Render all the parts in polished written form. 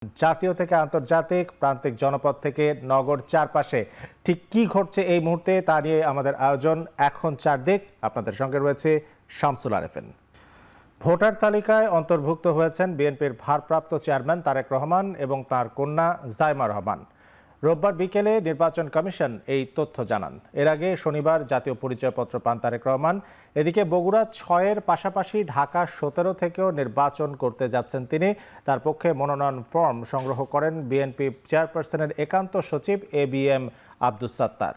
জাতীয় থেকে আন্তর্জাতিক, প্রান্তিক জনপদ থেকে নগর চারপাশে ঠিক কি ঘটছে এই মুহূর্তে তা নিয়ে আমাদের আয়োজন এখন চারদিক। আপনাদের সঙ্গে রয়েছে শামসুল আরেফিন। ভোটার তালিকায় অন্তর্ভুক্ত হয়েছেন বিএনপির ভারপ্রাপ্ত চেয়ারম্যান তারেক রহমান এবং তার কন্যা জাইমা রহমান। রোববার বিকেলে নির্বাচন কমিশন এই তথ্য জানান। এর আগে শনিবার জাতীয় পরিচয়পত্র পান তারেক রহমান। এদিকে বগুড়া 6-এর পাশাপাশি ঢাকা 17 থেকেও নির্বাচন করতে যাচ্ছেন তিনি। তার পক্ষে মনোনয়ন ফর্ম সংগ্রহ করেন বিএনপি চেয়ারপারসনের একান্ত সচিব ABM আব্দুস সাত্তার।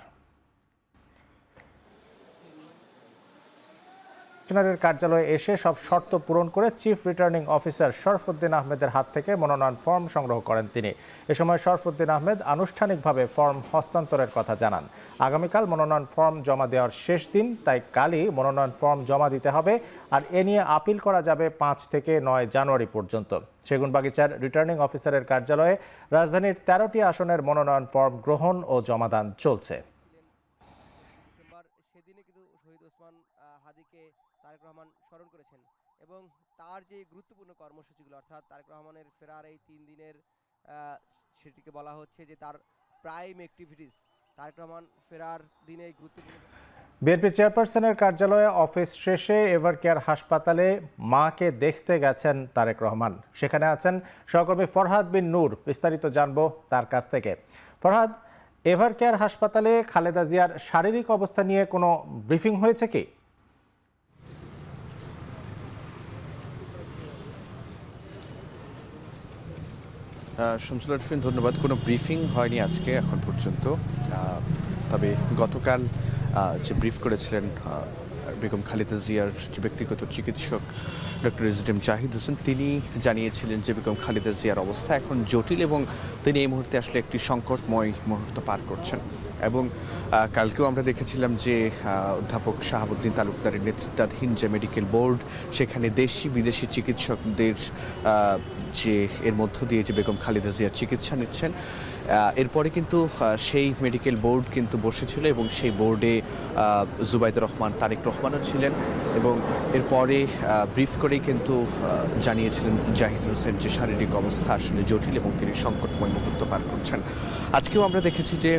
কমিশনারের কার্যালয়ে এসে সব শর্ত পূরণ করে চিফ রিটার্নিং অফিসার শরফুদ্দিন আহমেদের হাত থেকে মনোনয়ন ফর্ম সংগ্রহ করেন তিনি। এ সময় শরফুদ্দিন আহমেদ আনুষ্ঠানিকভাবে ফর্ম হস্তান্তরের কথা জানান। আগামীকাল মনোনয়ন ফর্ম জমা দেওয়ার শেষ দিন, তাই কালই মনোনয়ন ফর্ম জমা দিতে হবে। আর এ নিয়ে আপিল করা যাবে 5 থেকে 9 জানুয়ারি পর্যন্ত। সেগুনবাগিচার রিটার্নিং অফিসারের কার্যালয়ে রাজধানীর 13টি আসনের মনোনয়ন ফর্ম গ্রহণ ও জমাদান চলছে। তারেক রহমান স্মরণ করেছেন এবং তার যে গুরুত্বপূর্ণ কর্মসূচিগুলো অর্থাৎ তারেক রহমানের ফেরার এই 3 দিনের সেটিকে বলা হচ্ছে যে তার প্রাইম অ্যাক্টিভিটিস। তারেক রহমান ফেরার দিনে গুরুত্বপূর্ণ। বিএনপি চেয়ারপারসনের কার্যালয়ে অফিস শেষে এভারকেয়ার হাসপাতালে মাকে দেখতে গেছেন তারেক রহমান। সেখানে আছেন সহকর্মী ফরহাদ বিন নূর। বিস্তারিত জানবো তার কাছ থেকে। ফরহাদ, এভারকেয়ার হাসপাতালে খালেদা জিয়ার শারীরিক অবস্থা নিয়ে কোনো ব্রিফিং হয়েছে কি? শামসুল আরেফিন, ধন্যবাদ। কোনো ব্রিফিং হয়নি আজকে এখন পর্যন্ত। তবে গতকাল যে ব্রিফ করেছিলেন বেগম খালেদা জিয়ার যে ব্যক্তিগত চিকিৎসক ডক্টর এসডিএম জাহিদ হোসেন, তিনি জানিয়েছিলেন যে বেগম খালেদা জিয়ার অবস্থা এখন জটিল এবং তিনি এই মুহূর্তে আসলে একটি সংকটময় মুহূর্ত পার করছেন। এবং কালকেও আমরা দেখেছিলাম যে অধ্যাপক শাহাবুদ্দিন তালুকদারের নেতৃত্বাধীন যে মেডিকেল বোর্ড, সেখানে দেশি বিদেশি চিকিৎসকদের যে এর মধ্য দিয়ে যে বেগম খালেদা জিয়ার চিকিৎসা নিচ্ছেন, এরপরে কিন্তু সেই মেডিকেল বোর্ড কিন্তু বসেছিল এবং সেই বোর্ডে জুবাইদুর রহমান তারেক রহমানও ছিলেন এবং এরপরে ব্রিফ করেই কিন্তু জানিয়েছিলেন জাহিদ হোসেন যে শারীরিক অবস্থা আসলে জটিল এবং তিনি সংকটময় মুহূর্ত পার করছেন। আজকেও আমরা দেখেছি যে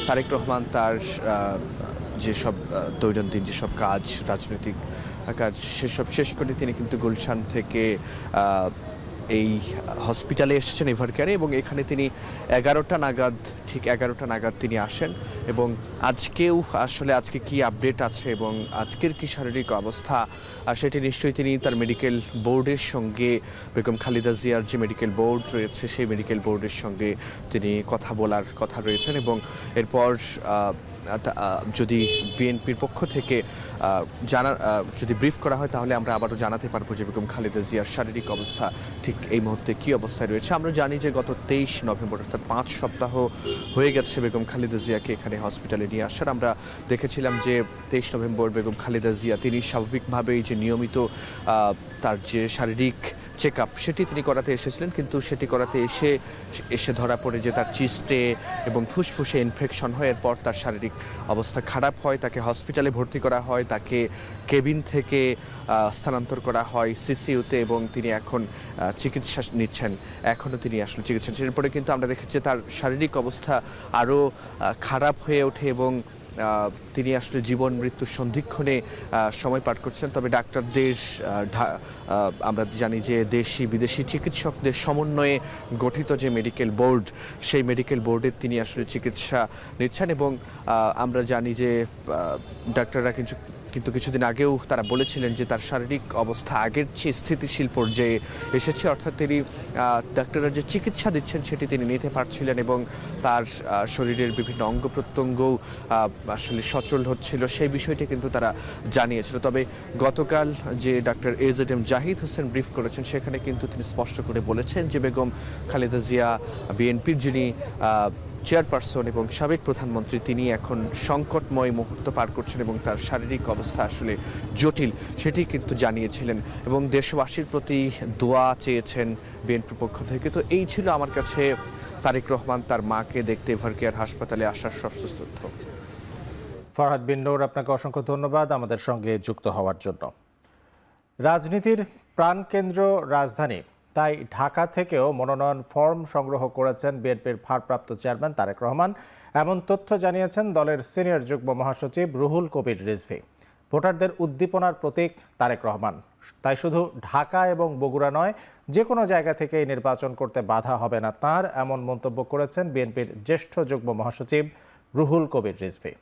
তারেক রহমান তার যেসব দৈনন্দিন যেসব কাজ, রাজনৈতিক কাজ, সেসব শেষ করে তিনি কিন্তু গুলশান থেকে এই হসপিটালে এসেছেন এভারকেয়ারে এবং এখানে তিনি 11টা নাগাদ তিনি আসেন এবং আজকেও আসলে আজকে কি আপডেট আছে এবং আজকের কি শারীরিক অবস্থা সেটি নিশ্চয়ই তিনি তার মেডিকেল বোর্ডের সঙ্গে, বেগম খালেদা জিয়ার যে মেডিকেল বোর্ড রয়েছে সেই মেডিকেল বোর্ডের সঙ্গে তিনি কথা বলার কথা রয়েছেন এবং এরপর যদি বিএনপির পক্ষ থেকে যদি ব্রিফ করা হয় তাহলে আমরা আবারও জানাতে পারবো যে বেগম খালেদা জিয়ার শারীরিক অবস্থা ঠিক এই মুহূর্তে কী অবস্থায় রয়েছে। আমরা জানি যে গত 23 নভেম্বর অর্থাৎ 5 সপ্তাহ হয়ে গেছে বেগম খালেদা জিয়াকে এখানে হসপিটালে নিয়ে আসার। আমরা দেখেছিলাম যে 23 নভেম্বর বেগম খালেদা জিয়া তিনি স্বাভাবিকভাবেই যে নিয়মিত তার যে শারীরিক চেক আপ সেটি তিনি করাতে এসেছিলেন, কিন্তু সেটি করাতে এসে ধরা পড়ে যে তার চিস্টে এবং ফুসফুসে ইনফেকশন হয়। এরপর তার শারীরিক অবস্থা খারাপ হয়, তাকে হসপিটালে ভর্তি করা হয়, তাকে কেবিন থেকে স্থানান্তর করা হয় সিসিইউতে এবং তিনি এখন চিকিৎসা নিচ্ছেন। এখনও তিনি আসলে চিকিৎসা নিচ্ছেন। এরপরে কিন্তু আমরা দেখেছি তার শারীরিক অবস্থা আরও খারাপ হয়ে ওঠে এবং তিনি আসলে জীবন মৃত্যুর সন্ধিক্ষণে সময় পার করছেন। তবে ডাক্তারদের আমরা জানি যে দেশি বিদেশি চিকিৎসকদের সমন্বয়ে গঠিত যে মেডিকেল বোর্ড, সেই মেডিকেল বোর্ডের তিনি আসলে চিকিৎসা নিচ্ছেন এবং আমরা জানি যে ডাক্তাররা কিন্তু কিছুদিন আগেও তারা বলেছিলেন যে তার শারীরিক অবস্থা আগের চেয়ে স্থিতিশীল পর্যায়ে এসেছে, অর্থাৎ তিনি ডাক্তাররা যে চিকিৎসা দিচ্ছেন সেটি তিনি নিতে পারছিলেন এবং তার শরীরের বিভিন্ন অঙ্গ প্রত্যঙ্গও আসলে সচল হচ্ছিল, সেই বিষয়টি কিন্তু তারা জানিয়েছিল। তবে গতকাল যে doctor AZM Zahid Hossain brief করেছেন সেখানে কিন্তু তিনি স্পষ্ট করে বলেছেন যে বেগম খালেদা জিয়া বিএনপির যিনি চেয়ারপারসন এবং সাবেক প্রধানমন্ত্রী, তিনি এখন সংকটময় মুহূর্ত পার করছেন এবং তার শারীরিক অবস্থা আসলে জটিল সেটি কিন্তু জানিয়েছিলেন এবং দেশবাসীর প্রতি দোয়া চেয়েছেন বিএনপির পক্ষ থেকে। তো এই ছিল আমার কাছে তারেক রহমান তার মাকে দেখতে এভারকেয়ার হাসপাতালে আসার সবশেষ তথ্য। ফরহাদ বিন নূর, আপনাকে অসংখ্য ধন্যবাদ আমাদের সঙ্গে যুক্ত হওয়ার জন্য। রাজনীতির প্রাণকেন্দ্র রাজধানী, তাই ঢাকা থেকেও মনোনয়ন ফর্ম সংগ্রহ করেছেন বিএনপির ভারপ্রাপ্ত চেয়ারম্যান তারেক রহমান। এমন তথ্য জানিয়েছেন দলের সিনিয়র যুগ্ম মহাসচিব রুহুল কবির রিজভী। ভোটারদের উদ্দীপনার প্রতীক তারেক রহমান, তাই শুধু ঢাকা এবং বগুড়া নয়, যে কোনো জায়গা থেকেই নির্বাচন করতে বাধা হবে না তাঁর, এমন মন্তব্য করেছেন বিএনপির জ্যেষ্ঠ যুগ্ম মহাসচিব রুহুল কবির রিজভী।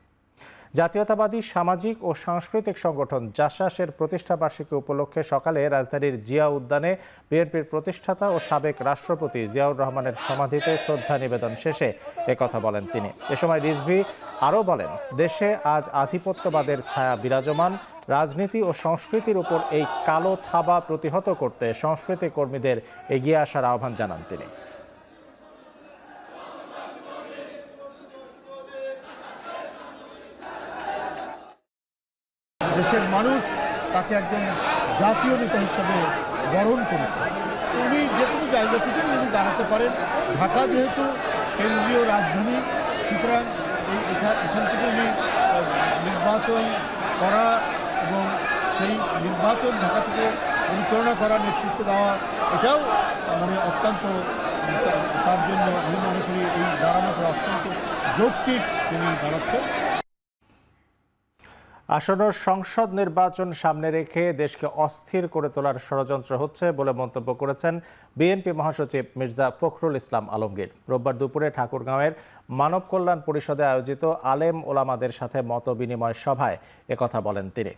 জাতীয়তাবাদী সামাজিক ও সাংস্কৃতিক সংগঠন জাসাসের প্রতিষ্ঠাবার্ষিকী উপলক্ষে সকালে রাজধানীর জিয়া উদ্যানে বিএনপির প্রতিষ্ঠাতা ও সাবেক রাষ্ট্রপতি জিয়াউর রহমানের সমাধিতে শ্রদ্ধা নিবেদন শেষে একথা বলেন তিনি। এ সময় রিজভী আরও বলেন, দেশে আজ আধিপত্যবাদের ছায়া বিরাজমান। রাজনীতি ও সংস্কৃতির উপর এই কালো থাবা প্রতিহত করতে সংস্কৃতি কর্মীদের এগিয়ে আসার আহ্বান জানান তিনি। দেশের মানুষ তাকে একজন জাতীয় নেতা হিসেবে বরণ করেছে। উনি যে কোনো জায়গা থেকে উনি দাঁড়াতে পারেন। ঢাকা যেহেতু কেন্দ্রীয় রাজধানী, সুতরাং এখান থেকে উনি নির্বাচন করা এবং সেই নির্বাচন ঢাকা থেকে পরিচালনা করার নেতৃত্ব দেওয়া, এটাও অত্যন্ত তার জন্য আমি মনে করি এই দাঁড়ানোটা অত্যন্ত যৌক্তিক তিনি দাঁড়াচ্ছেন। আসন্ন সংসদ নির্বাচন সামনে রেখে দেশকে অস্থির করে তোলার ষড়যন্ত্র হচ্ছে বলে মন্তব্য করেছেন বিএনপি মহাসচিব মির্জা ফখরুল ইসলাম আলমগীর। রোববার দুপুরে ঠাকুরগাঁওয়ের মানব কল্যাণ পরিষদে আয়োজিত আলেম ওলামাদের সাথে মত বিনিময় সভায় একথা বলেন তিনি।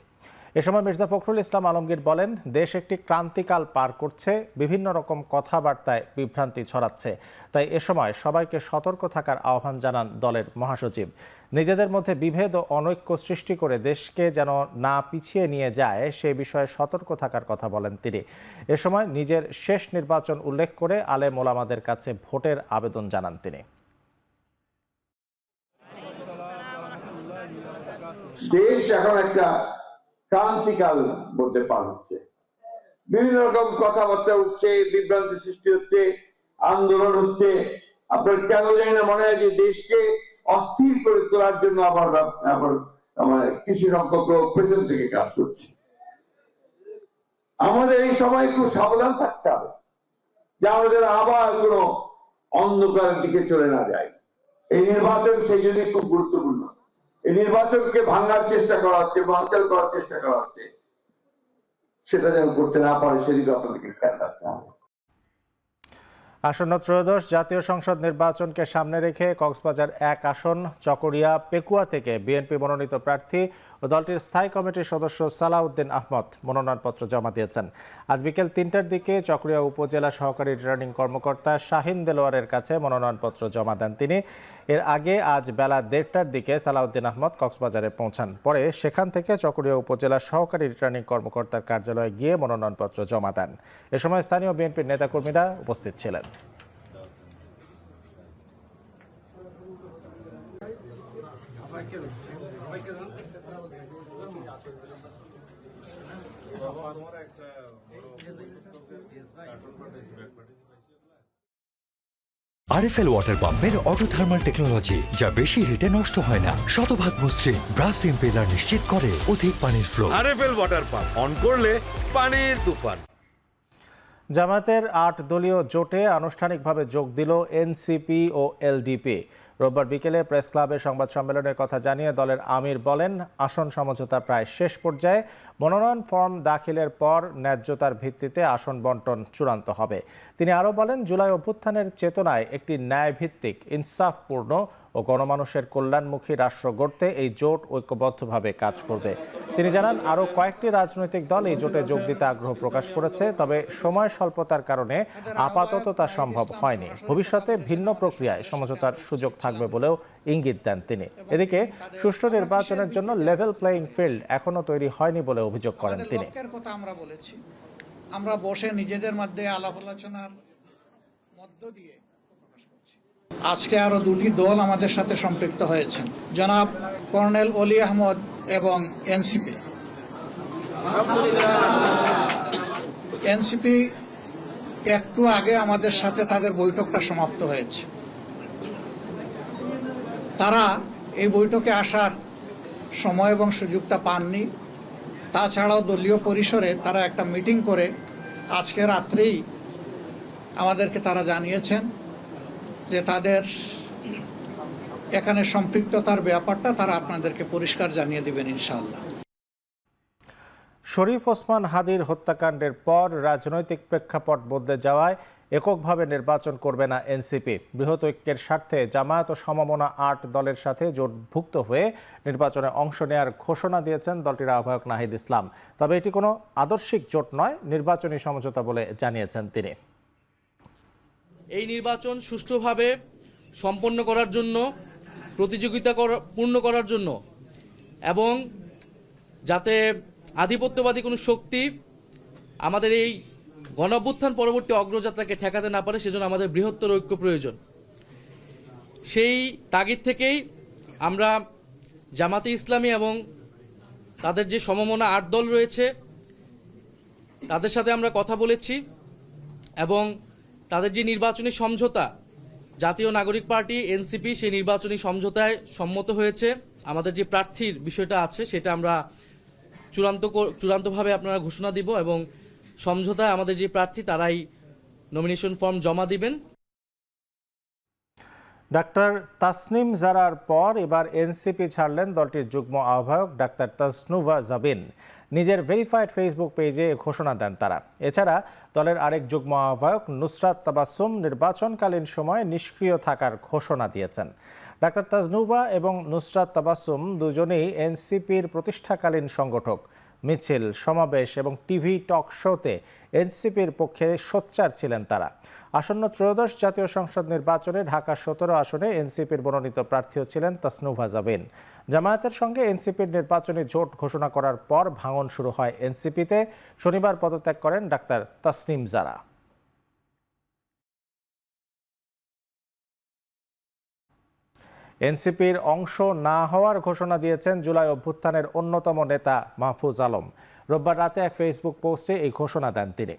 এ সময় মির্জা ফখরুল ইসলাম আলমগীর বলেন, দেশ একটি ক্রান্তিকাল পার করছে, বিভিন্ন রকম কথাবার্তায় বিভ্রান্তি ছড়াচ্ছে। তাই এ সময় সবাইকে সতর্ক থাকার আহ্বান জানান দলের মহাসচিব। নিজেদের মধ্যে বিভেদ ও অনৈক্য সৃষ্টি করে দেশকে যেন না পিছিয়ে নিয়ে যায় সে বিষয়ে সতর্ক থাকার কথা বলেন তিনি। এ সময় নিজের শেষ নির্বাচন উল্লেখ করে আলেম ওলামাদের কাছে ভোটের আবেদন জানান তিনি। দেশ এখন একটা ক্রান্তিকাল বলতে পার হচ্ছে, বিভিন্ন রকম কথাবার্তা উঠছে, বিভ্রান্তি সৃষ্টি হচ্ছে, আন্দোলন হচ্ছে। আপনার কেন জানি না মনে হয় যে দেশকে অস্থির করে তোলার জন্য আবার কিছু সংখ্যক লোক পেছন থেকে কাজ করছে। আমাদের এই সময় খুব সাবধান থাকতে হবে যে আমাদের আবার কোনো অন্ধকারের দিকে চলে না যায়। এই নির্বাচন সেই জন্য খুব গুরুত্বপূর্ণ। এই নির্বাচনকে ভাঙার চেষ্টা করা হচ্ছে, বানচাল করার চেষ্টা করা হচ্ছে, সেটা যেন করতে না পারে সেদিকে আপনাদেরকে খেয়াল রাখতে হবে। আসন্ন ত্রয়োদশ জাতীয় সংসদ নির্বাচনকে সামনে রেখে কক্সবাজার 1 আসন চকরিয়া পেকুয়া থেকে বিএনপি মনোনীত প্রার্থী ও দলটির স্থায়ী কমিটির সদস্য সালাউদ্দিন আহমদ মনোনয়নপত্র জমা দিয়েছেন। আজ বিকেল 3টার দিকে চকরিয়া উপজেলা সহকারী রিটার্নিং কর্মকর্তা শাহিন দেলোয়ারের কাছে মনোনয়নপত্র জমা দেন তিনি। এর আগে আজ বেলা 1:30টার দিকে সালাউদ্দিন আহমদ কক্সবাজারে পৌঁছান। পরে সেখান থেকে চকরিয়া উপজেলা সহকারী রিটার্নিং কর্মকর্তার কার্যালয়ে গিয়ে মনোনয়নপত্র জমা দেন। এ সময় স্থানীয় বিএনপির নেতাকর্মীরা উপস্থিত ছিলেন। আরএফএল ওয়াটার পাম্পের অটো থার্মাল টেকনোলজি, যা বেশি হিটে নষ্ট হয় না, শতভাগ মসৃণ ব্রাশ ইম্পেলার নিশ্চিত করে অধিক পানির flow. RFL water pump on করলে পানির তুফান। জামায়াতের 8 দলীয় জোটে আনুষ্ঠানিকভাবে যোগ দিল এনসিপি ও এলডিপি। রোববার বিকেলে প্রেস ক্লাবে সংবাদ সম্মেলনে কথা জানিয়ে দলের আমির বলেন, আসন সমঝোতা প্রায় শেষ পর্যায়ে। মনোনয়ন ফর্ম দাখিলের পর ন্যায্যতার ভিত্তিতে আসন বন্টন চূড়ান্ত হবে। তিনি আরও বলেন, জুলাই অভ্যুত্থানের চেতনায় একটি ন্যায়ভিত্তিক, ইনসাফপূর্ণ ও গণমানুষের কল্যাণমুখী রাষ্ট্র গড়তে এই জোট ঐক্যবদ্ধভাবে কাজ করবে। তিনি জানান, আরও কয়েকটি রাজনৈতিক দল এই জোটে যোগ দিতে আগ্রহ প্রকাশ করেছে, তবে সময় স্বল্পতার কারণে আপাতত তা সম্ভব হয়নি। ভবিষ্যতে ভিন্ন প্রক্রিয়ায় সমঝোতার সুযোগ থাকবে বলেও ইঙ্গিত দেন তিনি। এদিকে সুষ্ঠু নির্বাচনের জন্য লেভেল প্লেইং ফিল্ড এখনো তৈরি হয়নি বলে অভিযোগ করেন তিনি। আমরা বসে নিজেদের মধ্যে আলাপ আলোচনার মধ্য দিয়ে আজকে আরো 2টি দল আমাদের সাথে সম্পৃক্ত হয়েছেন, জনাব কর্নেল অলি আহমদ এবং এনসিপি একটু আগে আমাদের সাথে তাদের বৈঠকটা সমাপ্ত হয়েছে। তারা এই বৈঠকে আসার সময় এবং সুযোগটা পাননি। তাছাড়াও দলীয় পরিসরে তারা একটা মিটিং করে আজকে রাত্রেই আমাদেরকে তারা জানিয়েছেন যে তাদের এখানে সম্পৃক্ততার ব্যাপারটা তারা আপনাদেরকে পরিষ্কার জানিয়ে দিবেন ইনশাআল্লাহ। শরীফ ওসমান হাদির হত্যাকাণ্ডের পর রাজনৈতিক প্রেক্ষাপট বদলে যাওয়ায় এককভাবে নির্বাচন করবে না এনসিপি। বৃহৎ ঐক্যের স্বার্থে জামায়াত ও সমমনা ৮ দলের সাথে জোটভুক্ত হয়ে নির্বাচনে অংশ নেওয়ার ঘোষণা দিয়েছেন দলটির আহ্বায়ক নাহিদ ইসলাম। তবে এটি কোনো আদর্শিক জোট নয়, নির্বাচনী সমঝোতা বলে জানিয়েছেন তিনি। এই নির্বাচন সুষ্ঠুভাবে সম্পন্ন করার জন্য, প্রতিযোগিতা পূর্ণ করার জন্য এবং যাতে আধিপত্যবাদী কোনো শক্তি আমাদের এই গণঅভ্যুত্থান পরবর্তী অগ্রযাত্রাকে ঠেকাতে না পারে, সেজন্য আমাদের বৃহত্তর ঐক্য প্রয়োজন। সেই তাগিদ থেকেই আমরা জামাতে ইসলামী এবং তাদের যে সমমনা ৮ দল রয়েছে তাদের সাথে আমরা কথা বলেছি এবং তাদের যে নির্বাচনী সমঝোতা, জাতীয় নাগরিক পার্টি এনসিপি সেই নির্বাচনী সমঝোতায় সম্মত হয়েছে। আমাদের যে প্রার্থীর বিষয়টা আছে সেটা আমরা চূড়ান্তভাবে আপনারা ঘোষণা দিব এবং সমঝোতায় আমাদের যে প্রার্থী তারাই নমিনেশন ফর্ম জমা দিবেন। ডাক্তার তাসনিম জারার পর এবার এনসিপি ছাড়লেন দলটির যুগ্ম আহ্বায়ক ডাক্তার তাসনুভা জাবিন। নিজের ভেরিফাইড ফেসবুক পেজে ঘোষণা দেন তারা। এছাড়া দলের আরেক যুগ্ম আহ্বায়ক নুসরাত তাবাসসুম নির্বাচনকালীন সময়ে নিষ্ক্রিয় থাকার ঘোষণা দিয়েছেন। ডাক্তার তাসনুভা এবং নুসরাত তাবাসসুম দুজনেই এনসিপির প্রতিষ্ঠাকালীন সংগঠক। মিছিল, সমাবেশ এবং টিভি টক শোতে এনসিপির পক্ষে সোচ্চার ছিলেন তারা। আসন্ন ত্রয়োদশ জাতীয় সংসদ নির্বাচনে ঢাকা ১৭ আসনে এনসিপির মনোনীত প্রার্থীও ছিলেন তাসনুভা জাবিন। জামায়াতের সঙ্গে এনসিপির নির্বাচনী জোট ঘোষণা করার পর ভাঙন শুরু হয় এনসিপিতে। শনিবার পদত্যাগ করেন ডাক্তার তাসনিম জারা। এনসিপির অংশ না হওয়ার ঘোষণা দিয়েছেন জুলাই অভ্যুত্থানের অন্যতম নেতা মাহফুজ আলম। রোববার রাতে এক ফেসবুক পোস্টে এই ঘোষণা দেন তিনি।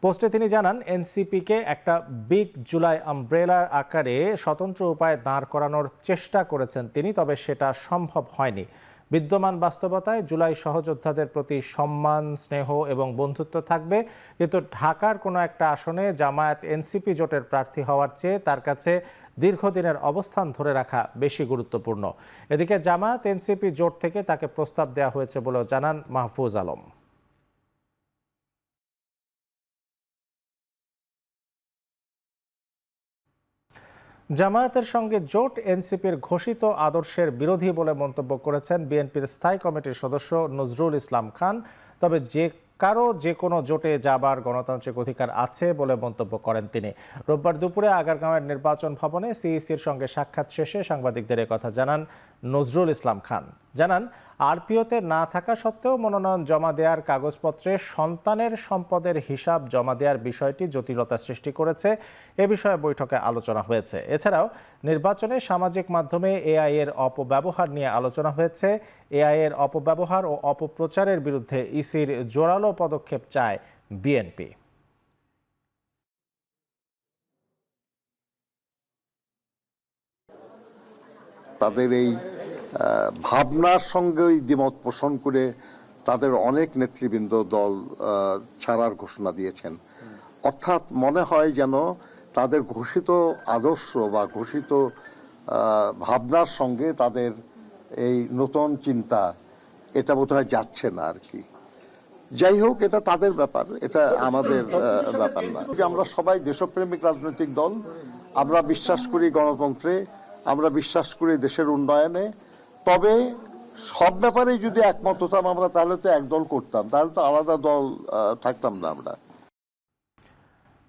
পোস্টে তিনি জানান, এনসিপিকে একটা বিগ জুলাই আমব্রেলার আকারে স্বতন্ত্র উপায়ে দাঁড় করানোর চেষ্টা করেছেন তিনি, তবে সেটা সম্ভব হয়নি। বিদ্যমান বাস্তবতায় জুলাই সহযোদ্ধাদের প্রতি সম্মান, স্নেহ এবং বন্ধুত্ব থাকবে, কিন্তু ঢাকার কোনো একটা আসনে জামায়াত এনসিপি জোটের প্রার্থী হওয়ার চেয়ে তার কাছে দীর্ঘদিনের অবস্থান ধরে রাখা বেশি গুরুত্বপূর্ণ। এদিকে জামায়াত এনসিপি জোট থেকে তাকে প্রস্তাব দেওয়া হয়েছে বলেও জানান মাহফুজ আলম। জামায়াতের সঙ্গে জোট এনসিপির ঘোষিত আদর্শের বিরোধী বলে মন্তব্য করেছেন বিএনপির স্থায়ী কমিটির সদস্য নজরুল ইসলাম খান। তবে যে কোনো জোটে যাবার গণতান্ত্রিক অধিকার আছে বলে মন্তব্য করেন তিনি। রোববার দুপুরে আগারগাঁওয়ের নির্বাচন ভবনে সিইসির সঙ্গে সাক্ষাৎ শেষে সাংবাদিকদের কথা জানান নজরুল ইসলাম খান। জানান, আরপিওতে না থাকা সত্ত্বেও মনোনয়ন জমা দেওয়ার কাগজপত্রে সন্তানের সম্পদের হিসাব জমা দেওয়ার বিষয়টি জটিলতা সৃষ্টি করেছে। এ বিষয়ে বৈঠকে আলোচনা হয়েছে। এছাড়াও নির্বাচনে সামাজিক মাধ্যমে এআই এর অপব্যবহার নিয়ে আলোচনা হয়েছে। এআই এর অপব্যবহার ও অপপ্রচারের বিরুদ্ধে ইসির জোরালো পদক্ষেপ চায় বিএনপি। তাদের এই ভাবনার সঙ্গে দ্বিমত পোষণ করে তাদের অনেক নেতৃবৃন্দ দল ছাড়ার ঘোষণা দিয়েছেন। অর্থাৎ মনে হয় যেন তাদের ঘোষিত আদর্শ বা ঘোষিত ভাবনার সঙ্গে তাদের এই নতুন চিন্তা এটা বোধহয় যাচ্ছে না আর কি। যাই হোক, এটা তাদের ব্যাপার, এটা আমাদের ব্যাপার না। আমরা সবাই দেশপ্রেমিক রাজনৈতিক দল, আমরা বিশ্বাস করি গণতন্ত্রে, আমরা বিশ্বাস করি দেশের উন্নয়নে। তবে সব ব্যাপারে যদি একমত হতাম আমরা, তাহলে তো এক দল করতাম, তাহলে তো আলাদা দল থাকতাম না আমরা।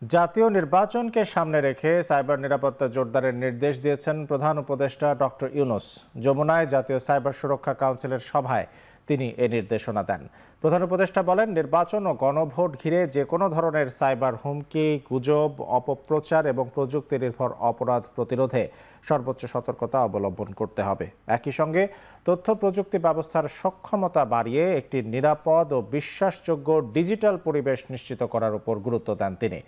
জাতীয় নির্বাচনকে সামনে রেখে সাইবার নিরাপত্তা জোরদারের নির্দেশ দিয়েছেন প্রধান উপদেষ্টা ডক্টর ইউনূস। যমুনায় জাতীয় সাইবার সুরক্ষা কাউন্সিলের সভায় তিনি এ নির্দেশনা দেন। প্রধান উপদেষ্টা বলেন, নির্বাচন ও গণভোট ঘিরে যে কোনো ধরনের সাইবার হুমকি, গুজব, অপপ্রচার এবং প্রযুক্তি নির্ভর অপরাধ প্রতিরোধে সর্বোচ্চ সতর্কতা অবলম্বন করতে হবে। একই সঙ্গে তথ্য প্রযুক্তি ব্যবস্থার সক্ষমতা বাড়িয়ে একটি নিরাপদ ও বিশ্বাসযোগ্য ডিজিটাল পরিবেশ নিশ্চিত করার উপর গুরুত্ব দেন তিনি।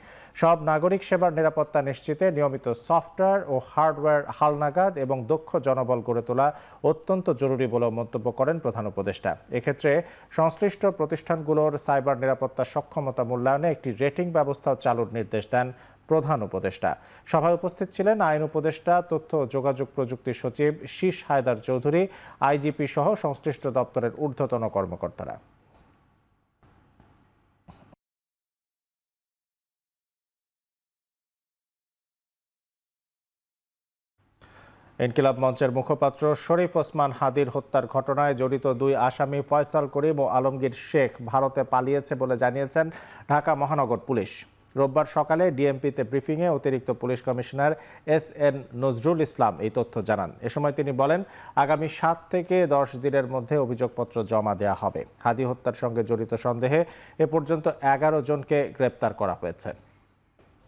সব নাগরিক সেবার নিরাপত্তা নিশ্চিতে নিয়মিত সফটওয়্যার ও হার্ডওয়্যার হালনাগাদ এবং দক্ষ জনবল গড়ে তোলা অত্যন্ত জরুরি বলে মন্তব্য করেন প্রধান উপদেষ্টা। এক্ষেত্রে সংশ্লিষ্ট প্রতিষ্ঠানগুলোর সাইবার নিরাপত্তা সক্ষমতা মূল্যায়নে একটি রেটিং ব্যবস্থা চালুর নির্দেশ দেন প্রধান উপদেষ্টা। সভায় উপস্থিত ছিলেন আইন উপদেষ্টা, তথ্য ও যোগাযোগ প্রযুক্তি সচিব শীষ হায়দার চৌধুরী, আইজিপি সহ সংশ্লিষ্ট দপ্তরের ঊর্ধ্বতন কর্মকর্তারা। ইনকিলাব মঞ্চের মুখপাত্র শরীফ ওসমান হাদির হত্যার ঘটনায় জড়িত 2 আসামি ফয়সাল করিম ও আলমগীর শেখ ভারতে পালিয়েছে বলে জানিয়েছেন ঢাকা মহানগর পুলিশ। রোববার সকালে ডিএমপিতে ব্রিফিংয়ে অতিরিক্ত police commissioner S N. Nazrul Islam এই তথ্য জানান। এ সময় তিনি বলেন, আগামী 7 থেকে 10 দিনের মধ্যে অভিযোগপত্র জমা দেওয়া হবে। হাদি হত্যার সঙ্গে জড়িত সন্দেহে এ পর্যন্ত 11 জনকে গ্রেপ্তার করা হয়েছে।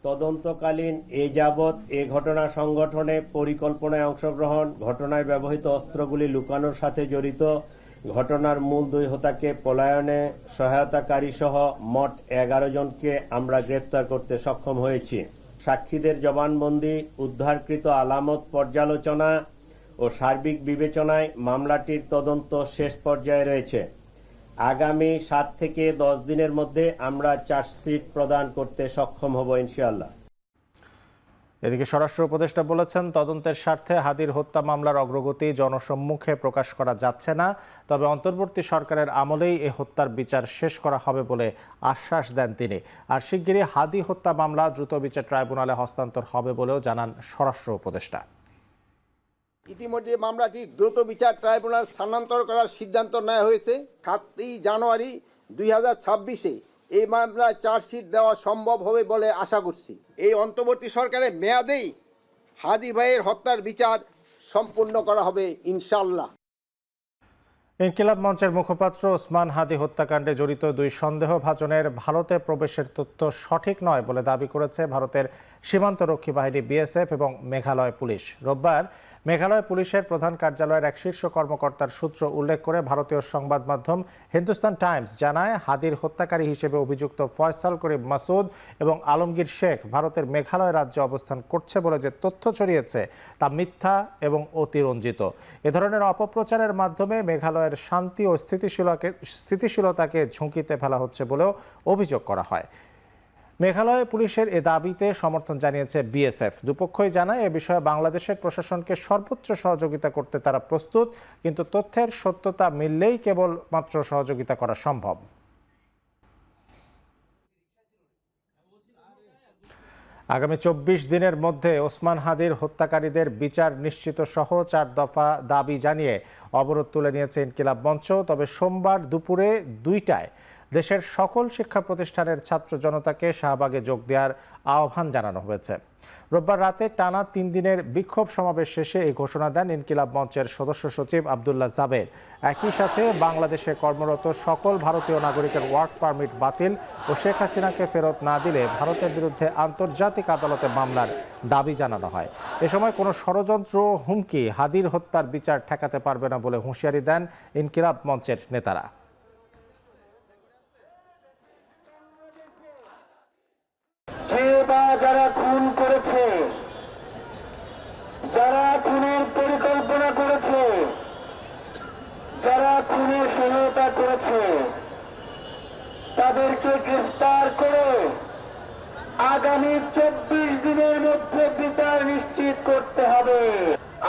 তদন্তকালীন এ যাবৎ এ ঘটনা সংগঠনে পরিকল্পনায় অংশগ্রহণ, ঘটনায় ব্যবহৃত অস্ত্রগুলি লুকানোর সাথে জড়িত, ঘটনার মূল 2 হোতাকে পলায়নে সহায়তাকারী সহ মোট 11 জনকে আমরা গ্রেপ্তার করতে সক্ষম হয়েছি। সাক্ষীদের জবানবন্দি, উদ্ধারকৃত আলামত পর্যালোচনা ও সার্বিক বিবেচনায় মামলাটির তদন্ত শেষ পর্যায়ে রয়েছে। আগামী 7 থেকে 10 দিনের মধ্যে আমরা চার্জশিট প্রদান করতে সক্ষম হব ইনশাআল্লাহ। এদিকে স্বরাষ্ট্র উপদেষ্টা বলেছেন, তদন্তের স্বার্থে হাদির হত্যা মামলার অগ্রগতি জনসম্মুখে প্রকাশ করা যাচ্ছে না, তবে অন্তর্বর্তী সরকারের আমলেই এ হত্যার বিচার শেষ করা হবে বলে আশ্বাস দেন তিনি। আর শিগগিরই হাদি হত্যা মামলা দ্রুত বিচার ট্রাইব্যুনালে হস্তান্তর হবে বলেও জানান স্বরাষ্ট্র উপদেষ্টা। ইতিমধ্যে মামলাটি দ্রুত বিচার ট্রাইব্যুনাল স্থানান্তর করার সিদ্ধান্ত নেওয়া হয়েছে। 7 জানুয়ারি 2026-এ এই মামলায় চার্জশিট দেওয়া সম্ভব হবে বলে আশা করছি। এই অন্তর্বর্তী সরকারের মেয়াদেই হাদি ভাইয়ের হত্যার বিচার সম্পূর্ণ করা হবে ইনশাআল্লাহ। ইনকিলাব মঞ্চের মুখপাত্র ওসমান হাদি হত্যাকাণ্ডে জড়িত 2 সন্দেহভাজনের ভারতে প্রবেশের তথ্য সঠিক নয় বলে দাবি করেছে ভারতের সীমান্তরক্ষী বাহিনী বিএসএফ এবং মেঘালয় পুলিশ। রোববার মেঘালয় পুলিশের প্রধান কার্যালয়ের এক শীর্ষ কর্মকর্তার সূত্র উল্লেখ করে ভারতীয় সংবাদ মাধ্যম হিন্দুস্তান টাইমস জানায়, হাদির হত্যাকারী হিসেবে অভিযুক্ত ফয়সাল করিম মাসুদ এবং আলমগীর শেখ ভারতের মেঘালয় রাজ্যে অবস্থান করছে বলে যে তথ্য ছড়িয়েছে তা মিথ্যা এবং অতিরঞ্জিত। এ ধরনের অপপ্রচারের মাধ্যমে মেঘালয়ের শান্তি ও স্থিতিশীলতাকে ঝুঁকিতে ফেলা হচ্ছে বলেও অভিযোগ করা হয়। মেঘালয় পুলিশের এ দাবিতে সমর্থন জানিয়েছে বিএসএফ। দুপক্ষই জানায়, এ বিষয়ে বাংলাদেশের প্রশাসনকে সর্বোচ্চ সহযোগিতা করতে তারা প্রস্তুত, কিন্তু তথ্যের সত্যতা মিললেই কেবলমাত্র সহযোগিতা করা সম্ভব। আগামী 24 দিনের মধ্যে ওসমান হাদির হত্যাকারীদের বিচার নিশ্চিত সহ 4 দফা দাবি জানিয়ে অবরোধ তুলে নিয়েছে ইনকিলাব মঞ্চ। তবে সোমবার দুপুরে 2টায় দেশের সকল শিক্ষা প্রতিষ্ঠানের ছাত্র জনতাকে শাহবাগে যোগ দেওয়ার আহ্বান জানানো হয়েছে। রোববার রাতে টানা 3 দিনের বিক্ষোভ সমাবেশ শেষে এই ঘোষণা দেন ইনকিলাব মঞ্চের সদস্য সচিব আব্দুল্লাহ জাবের। একই সাথে বাংলাদেশে কর্মরত সকল ভারতীয় নাগরিকের ওয়ার্ক পারমিট বাতিল ও শেখ হাসিনাকে ফেরত না দিলে ভারতের বিরুদ্ধে আন্তর্জাতিক আদালতে মামলার দাবি জানানো হয়। এ সময় কোনো ষড়যন্ত্র, হুমকি হাদির হত্যার বিচার ঠেকাতে পারবে না বলে হুঁশিয়ারি দেন ইনকিলাব মঞ্চের নেতারা। যারা খুন করেছে, যারা খুনের পরিকল্পনা করেছে, যারা খুনের সহায়তা করেছে, তাদেরকে গ্রেফতার করে আগামী 24 দিনের মধ্যে বিচার নিশ্চিত করতে হবে।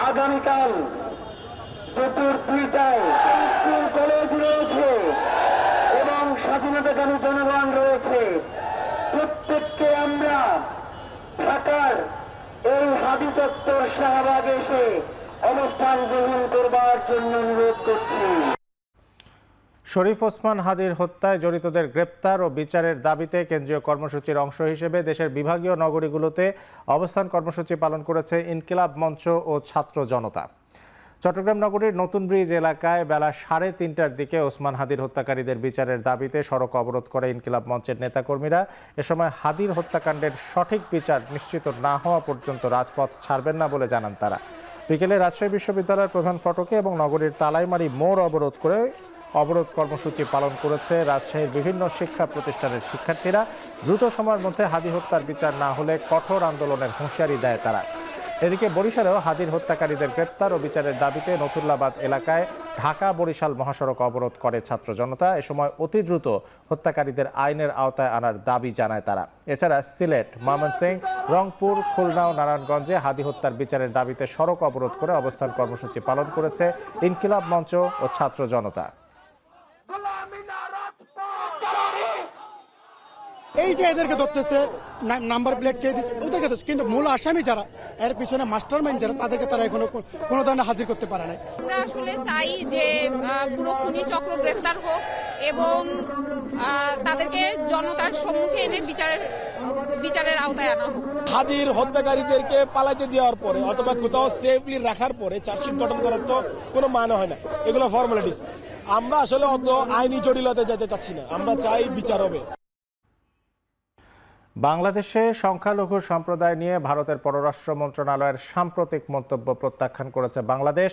আগামীকাল দুপুর 2টায় স্কুল কলেজ রয়েছে এবং স্বাধীনতাকামী জনগণ রয়েছে। প্রত্যেককে আমরা ঢাকার এই হাদি চত্বর শাহবাগে এসে অবস্থান গ্রহণ করবার জন্য অনুরোধ করছি। শরীফ ওসমান হাদির হত্যায় জড়িতদের গ্রেপ্তার ও বিচারের দাবিতে কেন্দ্রীয় কর্মসূচির অংশ হিসেবে দেশের বিভাগীয় নগরীগুলোতে অবস্থান কর্মসূচি পালন করেছে ইনকিলাব মঞ্চ ও ছাত্র জনতা। চট্টগ্রাম নগরীর নতুন ব্রিজ এলাকায় বেলা 3:30টার দিকে ওসমান হাদির হত্যাকারীদের বিচারের দাবিতে সড়ক অবরোধ করে ইনকিলাব মঞ্চের নেতাকর্মীরা। এ সময় হাদির হত্যাকাণ্ডের সঠিক বিচার নিশ্চিত না হওয়া পর্যন্ত রাজপথ ছাড়বেন না বলে জানান তারা। বিকেলে রাজশাহী বিশ্ববিদ্যালয়ের প্রধান ফটকে এবং নগরীর তালাইমারি মোড় অবরোধ করে অবরোধ কর্মসূচি পালন করেছে রাজশাহীর বিভিন্ন শিক্ষা প্রতিষ্ঠানের শিক্ষার্থীরা। দ্রুত সময়ের মধ্যে হাদি হত্যার বিচার না হলে কঠোর আন্দোলনের হুঁশিয়ারি দেয় তারা। এদিকে বরিশালেও হাদির হত্যাকারীদের গ্রেপ্তার ও বিচারের দাবিতে নথুল্লাবাদ এলাকায় ঢাকা বরিশাল মহাসড়ক অবরোধ করে ছাত্র জনতা। এ সময় অতি দ্রুত হত্যাকারীদের আইনের আওতায় আনার দাবি জানায় তারা। এছাড়া সিলেট, ময়মনসিংহ, রংপুর, খুলনা ও নারায়ণগঞ্জে হাদি হত্যার বিচারের দাবিতে সড়ক অবরোধ করে অবস্থান কর্মসূচি পালন করেছে ইনকিলাব মঞ্চ ও ছাত্র জনতা। এই যে এদেরকে ধরতেছে, নাম্বার প্লেট কে দিচ্ছে ওদেরকে ধরছে, কিন্তু মূল আসামি যারা, এর পিছনে মাস্টারমাইন্ড যারা, তাদেরকে তারা এখনো কোনো ধরনের হাজির করতে পারে না। আমরা আসলে চাই যে পুরো খুনি চক্র গ্রেফতার হোক এবং তাদেরকে জনতার সম্মুখে এনে বিচারের আওতায় আনা হোক। হাদির হত্যাকারীদেরকে পালাতে দেওয়ার পরে অথবা কোথাও সেফলি রাখার পরে চার্জশিট গঠন করার তো কোনো মানে হয় না, এগুলো ফর্মালিটিস। আমরা আসলে অত আইনি জটিলতায় যেতে চাচ্ছি না, আমরা চাই বিচার হবে। বাংলাদেশে সংখ্যালঘু সম্প্রদায় নিয়ে ভারতের পররাষ্ট্র মন্ত্রণালয়ের সাম্প্রতিক মন্তব্য প্রত্যাখ্যান করেছে বাংলাদেশ।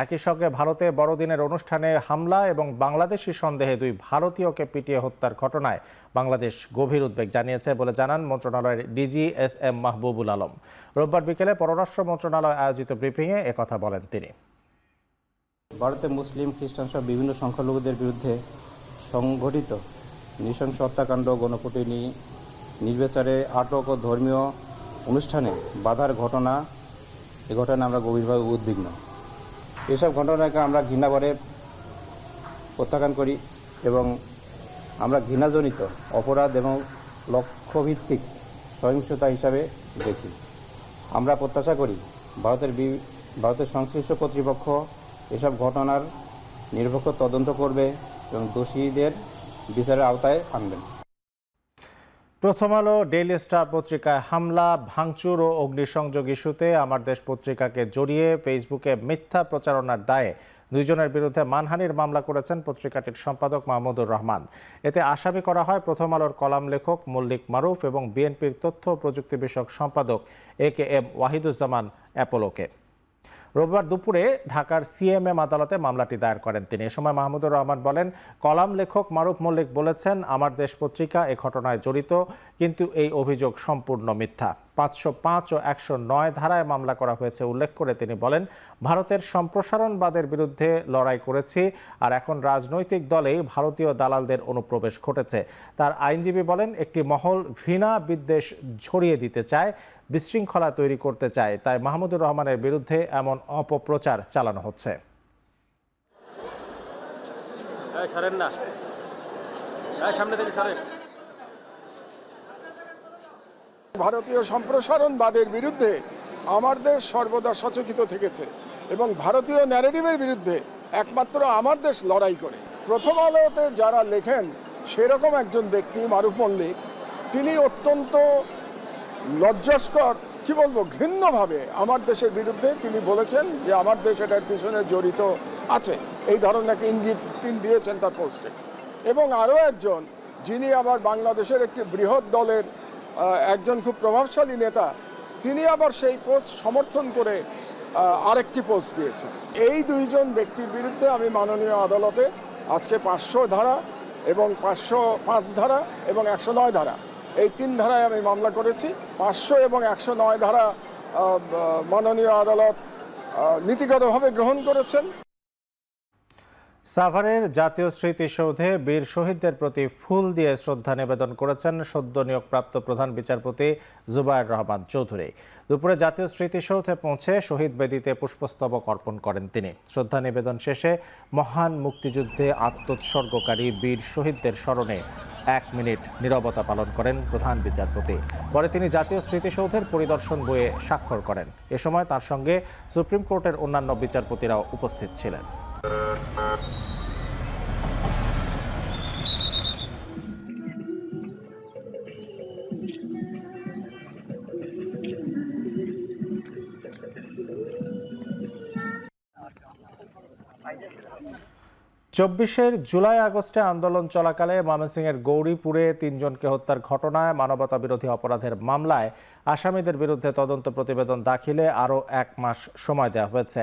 একই সঙ্গে ভারতে বড়দিনের অনুষ্ঠানে হামলা এবং বাংলাদেশি সন্দেহে 2 ভারতীয়কে পিটিয়ে হত্যার ঘটনায় বাংলাদেশ গভীর উদ্বেগ জানিয়েছে বলে জানান মন্ত্রণালয়ের ডিজি SM মাহবুবুল আলম। রোববার বিকেলে পররাষ্ট্র মন্ত্রণালয় আয়োজিত ব্রিফিংয়ে একথা বলেন তিনি। ভারতে মুসলিম, খ্রিস্টান সহ বিভিন্ন সংখ্যালঘুদের বিরুদ্ধে সংঘটিত নৃশংস হত্যাকাণ্ড, গণপিটুনি, নির্বিচারে আটক ও ধর্মীয় অনুষ্ঠানে বাধার ঘটনা, এ ঘটনায় আমরা গভীরভাবে উদ্বিগ্ন। এসব ঘটনাকে আমরা ঘৃণাভরে প্রত্যাখ্যান করি এবং আমরা ঘৃণাজনিত অপরাধ এবং লক্ষ্যভিত্তিক সহিংসতা হিসাবে দেখি। আমরা প্রত্যাশা করি ভারতের সংশ্লিষ্ট কর্তৃপক্ষ এসব ঘটনার নিরপেক্ষ তদন্ত করবে এবং দোষীদের বিচারের আওতায় আনবেন। প্রথম আলো, ডেইলি স্টার পত্রিকায় হামলা, ভাঙচুর ও অগ্নিসংযোগ ইস্যুতে আমার দেশ পত্রিকাকে জড়িয়ে ফেসবুকে মিথ্যা প্রচারণার দায়ে 2 জনের বিরুদ্ধে মানহানির মামলা করেছেন পত্রিকাটির সম্পাদক মাহমুদুর রহমান। এতে আসামি করা হয় প্রথম আলোর কলাম লেখক মল্লিক মারুফ এবং বিএনপির তথ্য প্রযুক্তি বিষয়ক সম্পাদক AKM ওয়াহিদুজ্জামান অ্যাপোলোকে। রোববার দুপুরে ঢাকার CMM আদালতে মামলাটি দায়ের করেন তিনি। এ সময় মাহমুদুর রহমান বলেন, কলাম লেখক মারুফ মল্লিক বলেছেন আমার দেশ পত্রিকা এ ঘটনায় জড়িত, কিন্তু এই অভিযোগ সম্পূর্ণ মিথ্যা। 505 ও 109 ধারায় মামলা করা হয়েছে উল্লেখ করে তিনি বলেন, ভারতের সম্প্রসারণবাদের বিরুদ্ধে লড়াই করেছি, আর এখন রাজনৈতিক দলেই ভারতীয় দালালদের অনুপ্রবেশ ঘটেছে। তার আইনজীবী বলেন, একটি মহল ঘৃণা বিদ্বেষ ছড়িয়ে দিতে চায়, বিশৃঙ্খলা তৈরি করতে চায়, তাই মাহমুদুর রহমানের বিরুদ্ধে এমন অপপ্রচার চালানো হচ্ছে। ভারতীয় সম্প্রসারণবাদের বিরুদ্ধে আমার দেশ সর্বদা সচেতন থেকেছে এবং ভারতীয় ন্যারেটিভের বিরুদ্ধে একমাত্র আমার দেশ লড়াই করে। প্রথম আলোতে যারা লেখেন সেরকম একজন ব্যক্তি মারুফ মল্লিক, তিনি অত্যন্ত লজ্জাস্কর, কি বলবো, ঘৃণ্যভাবে আমার দেশের বিরুদ্ধে তিনি বলেছেন যে আমার দেশ এটার পিছনে জড়িত আছে, এই ধরনের একটা ইঙ্গিত তিনি দিয়েছেন তার পোস্টে। এবং আরও একজন, যিনি আবার বাংলাদেশের একটি বৃহৎ দলের একজন খুব প্রভাবশালী নেতা, তিনি আবার সেই পোস্ট সমর্থন করে আরেকটি পোস্ট দিয়েছেন। এই 2 জন ব্যক্তির বিরুদ্ধে আমি মাননীয় আদালতে আজকে 500 ধারা এবং 505 ধারা এবং 109 ধারা, এই 3 ধারায় আমি মামলা করেছি। 500 এবং 109 ধারা মাননীয় আদালত নীতিগতভাবে গ্রহণ করেছেন। সাভারের জাতীয় স্মৃতিসৌধে বীর শহীদদের প্রতি ফুল দিয়ে শ্রদ্ধা নিবেদন করেছেন সদ্য নিয়োগপ্রাপ্ত প্রধান বিচারপতি জুবায়ের রহমান চৌধুরী। দুপুরে জাতীয় স্মৃতিসৌধে পৌঁছে শহীদ বেদিতে পুষ্পস্তবক অর্পণ করেন তিনি। শ্রদ্ধা নিবেদন শেষে মহান মুক্তিযুদ্ধে আত্মোৎসর্গকারী বীর শহীদদের স্মরণে 1 মিনিট নীরবতা পালন করেন প্রধান বিচারপতি। পরে তিনি জাতীয় স্মৃতিসৌধের পরিদর্শন বইয়ে স্বাক্ষর করেন। এ সময় তার সঙ্গে সুপ্রিম কোর্টের অন্যান্য বিচারপতিরাও উপস্থিত ছিলেন। 24 জুলাই আগস্টে আন্দোলন চলাকালে ময়মনসিংহের গৌরীপুরে 3 জনকে হত্যার ঘটনায় মানবতা বিরোধী অপরাধের মামলায় আসামিদের বিরুদ্ধে তদন্ত প্রতিবেদন দাখিলে আরও 1 মাস সময় দেওয়া হয়েছে।